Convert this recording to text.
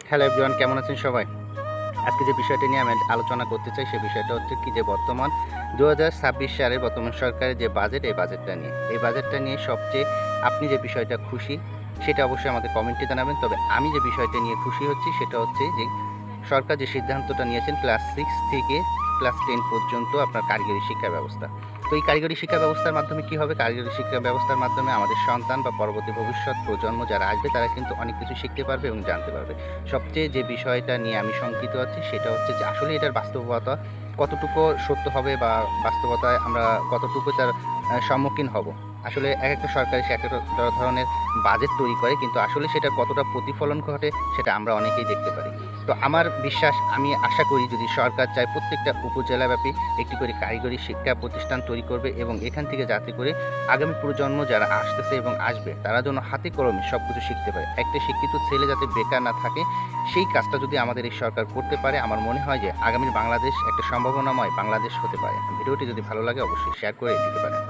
Hello everyone, কেমন আছেন সবাই? আজকে যে বিষয়টা নিয়ে আমি আলোচনা করতে চাই সে বিষয়টা হচ্ছে কি যে বর্তমান ২০২৬ সালের বর্তমান সরকারের যে বাজেট, এই বাজেটটা নিয়ে। এই বাজেটটা নিয়ে সবচেয়ে আপনি যে বিষয়টা খুশি সেটা অবশ্যই আমাদের কমেন্টে জানাবেন। তবে আমি যে বিষয়টা নিয়ে খুশি হচ্ছি সেটা হচ্ছে যে সরকার যে সিদ্ধান্তটা নিয়েছেন ক্লাস 6 থেকে ক্লাস 10 পর্যন্ত আপনার কারিগরি শিক্ষা ব্যবস্থা। তো এই কারিগরি শিক্ষা ব্যবস্থার মাধ্যমে কি হবে? কারিগরি শিক্ষা ব্যবস্থার মাধ্যমে আমাদের সন্তান বা পরবর্তী ভবিষ্যৎ প্রজন্ম যারা আসবে তারা কিন্তু অনেক কিছু শিখতে পারবে এবং জানতে পারবে। সবচেয়ে যে বিষয়টা নিয়ে আমি শঙ্কিত আছি সেটা হচ্ছে যে আসলে এটার বাস্তবতা কতটুকু সত্য হবে বা বাস্তবতায় আমরা কতটুকু তার সম্মুখীন হব। আসলে একেকটা সরকার এসে একেকটা ধরনের বাজেট তৈরি করে, কিন্তু আসলে সেটার কতটা প্রতিফলন ঘটে সেটা আমরা অনেকেই দেখতে পারি। তো আমার বিশ্বাস, আমি আশা করি যদি সরকার চায় প্রত্যেকটা উপজেলাব্যাপী একটি করে কারিগরি শিক্ষা প্রতিষ্ঠান তৈরি করবে এবং এখান থেকে যাতে করে আগামী প্রজন্ম যারা আসতেছে এবং আসবে তারা যেন হাতে কলমে সবকিছু শিখতে পারে। একটা শিক্ষিত ছেলে যাতে বেকার না থাকে সেই কাজটা যদি আমাদের এই সরকার করতে পারে, আমার মনে হয় যে আগামীর বাংলাদেশ একটা সম্ভাবনাময় বাংলাদেশ হতে পারে। ভিডিওটি যদি ভালো লাগে অবশ্যই শেয়ার করে দিতে পারেন।